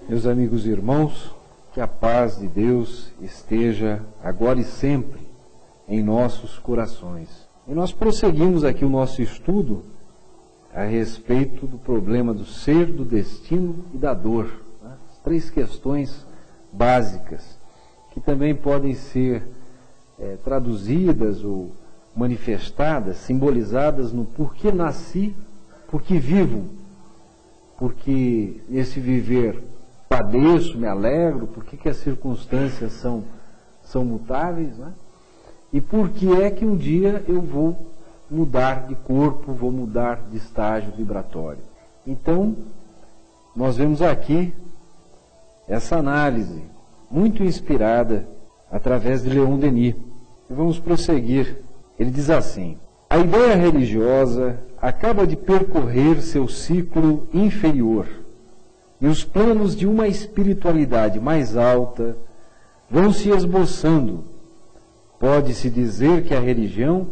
Meus amigos e irmãos, que a paz de Deus esteja agora e sempre em nossos corações. E nós prosseguimos aqui o nosso estudo a respeito do problema do ser, do destino e da dor. As três questões básicas, que também podem ser traduzidas ou manifestadas, simbolizadas no porquê nasci, porquê vivo, porque nesse viver padeço, me alegro, porque as circunstâncias são mutáveis, né? E por que é que um dia eu vou mudar de corpo, vou mudar de estágio vibratório. Então, nós vemos aqui essa análise muito inspirada através de Leon Denis. E vamos prosseguir. Ele diz assim: a ideia religiosa acaba de percorrer seu ciclo inferior e os planos de uma espiritualidade mais alta vão se esboçando. Pode-se dizer que a religião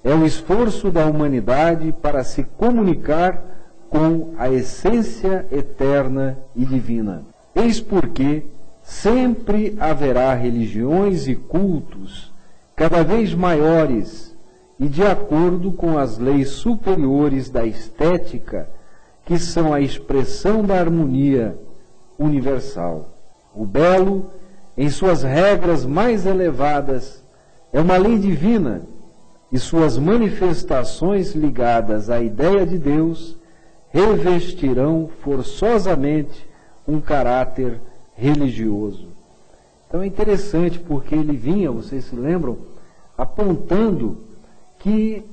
é o esforço da humanidade para se comunicar com a essência eterna e divina. Eis porque sempre haverá religiões e cultos cada vez maiores e de acordo com as leis superiores da estética, que são a expressão da harmonia universal. O belo, em suas regras mais elevadas, é uma lei divina, e suas manifestações ligadas à ideia de Deus revestirão forçosamente um caráter religioso. Então é interessante porque ele vinha, vocês se lembram, apontando que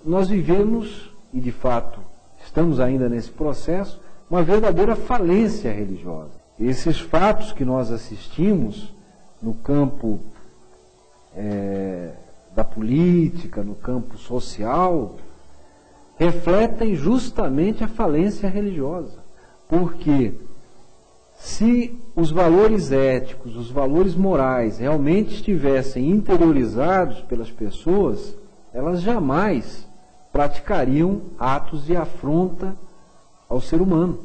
nós vivemos, e de fato estamos ainda nesse processo, uma verdadeira falência religiosa. Esses fatos que nós assistimos no campo da política, no campo social, refletem justamente a falência religiosa. Porque se os valores éticos, os valores morais realmente estivessem interiorizados pelas pessoas, elas jamais praticariam atos de afronta ao ser humano.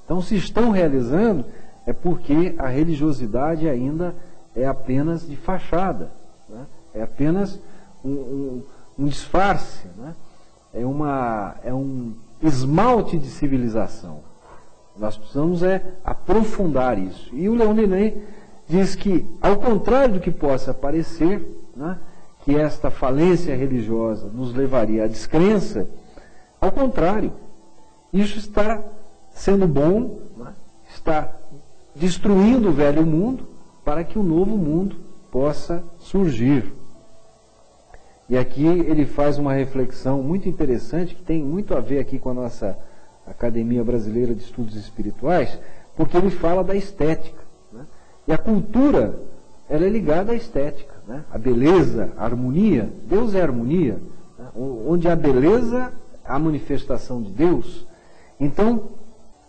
Então, se estão realizando, é porque a religiosidade ainda é apenas de fachada, né? É apenas um disfarce, né? É um esmalte de civilização. Nós precisamos aprofundar isso. E o Leon Denis diz que, ao contrário do que possa parecer, né, que esta falência religiosa nos levaria à descrença, ao contrário, isso está sendo bom, né, está destruindo o velho mundo para que o novo mundo possa surgir. E aqui ele faz uma reflexão muito interessante, que tem muito a ver aqui com a nossa Academia Brasileira de Estudos Espirituais, porque ele fala da estética, né? E a cultura, ela é ligada à estética, né? A beleza, a harmonia, Deus é harmonia, né? Onde há beleza, há manifestação de Deus. Então,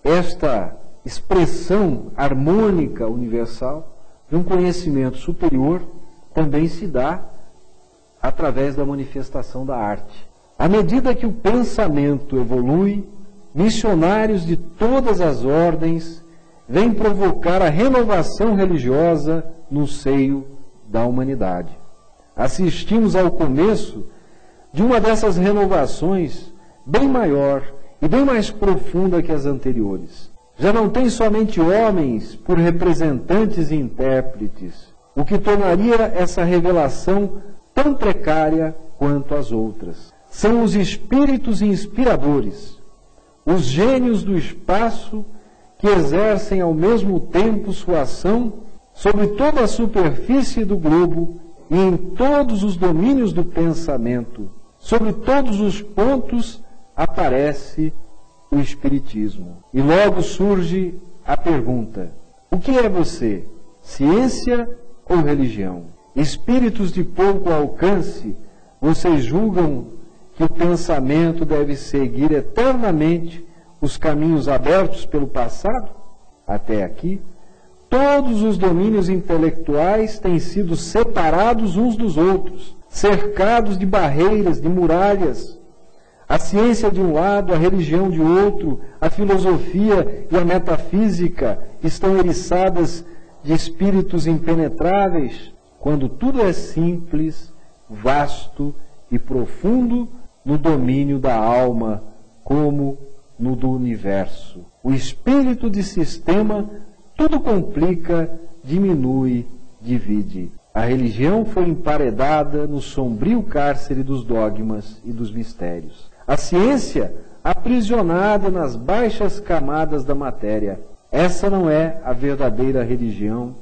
esta expressão harmônica universal de um conhecimento superior também se dá através da manifestação da arte. À medida que o pensamento evolui, missionários de todas as ordens vêm provocar a renovação religiosa no seio da humanidade. Assistimos ao começo de uma dessas renovações bem maior e bem mais profunda que as anteriores. Já não tem somente homens por representantes e intérpretes, o que tornaria essa revelação tão precária quanto as outras. São os espíritos inspiradores, os gênios do espaço que exercem ao mesmo tempo sua ação sobre toda a superfície do globo e em todos os domínios do pensamento. Sobre todos os pontos aparece o Espiritismo. E logo surge a pergunta: o que é você? Ciência ou religião? Espíritos de pouco alcance, vocês julgam que o pensamento deve seguir eternamente os caminhos abertos pelo passado? Até aqui, todos os domínios intelectuais têm sido separados uns dos outros, cercados de barreiras, de muralhas. A ciência de um lado, a religião de outro, a filosofia e a metafísica estão eriçadas de espíritos impenetráveis, quando tudo é simples, vasto e profundo no domínio da alma, como no do universo. O espírito de sistema tudo complica, diminui, divide. A religião foi emparedada no sombrio cárcere dos dogmas e dos mistérios. A ciência aprisionada nas baixas camadas da matéria. Essa não é a verdadeira religião,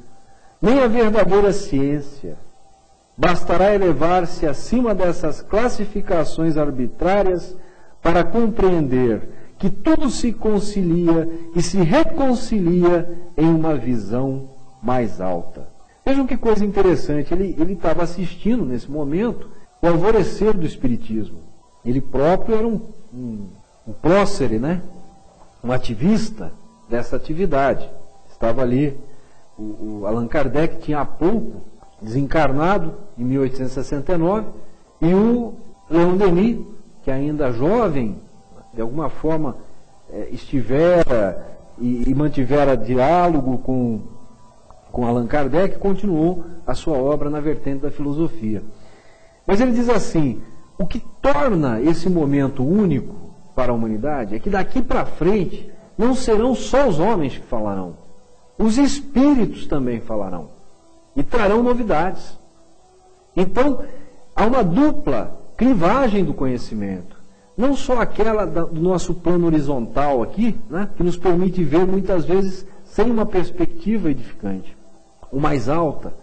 nem a verdadeira ciência. Bastará elevar-se acima dessas classificações arbitrárias para compreender que tudo se concilia e se reconcilia em uma visão mais alta. Vejam que coisa interessante, ele estava assistindo nesse momento o alvorecer do Espiritismo. Ele próprio era um prócere, né? Um ativista dessa atividade. Estava ali, o Allan Kardec tinha há pouco desencarnado, em 1869, e o Leon Denis, que ainda jovem, de alguma forma estivera e mantivera diálogo com Allan Kardec, continuou a sua obra na vertente da filosofia. Mas ele diz assim, o que torna esse momento único para a humanidade é que daqui para frente não serão só os homens que falarão, os espíritos também falarão e trarão novidades. Então, há uma dupla clivagem do conhecimento, não só aquela do nosso plano horizontal aqui, né, que nos permite ver muitas vezes sem uma perspectiva edificante, o mais alta.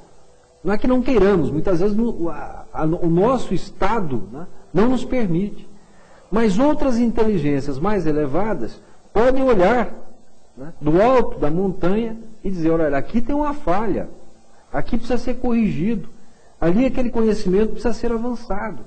Não é que não queiramos, muitas vezes o nosso estado, né, não nos permite. Mas outras inteligências mais elevadas podem olhar, né, do alto da montanha e dizer, olha, aqui tem uma falha, aqui precisa ser corrigido, ali aquele conhecimento precisa ser avançado.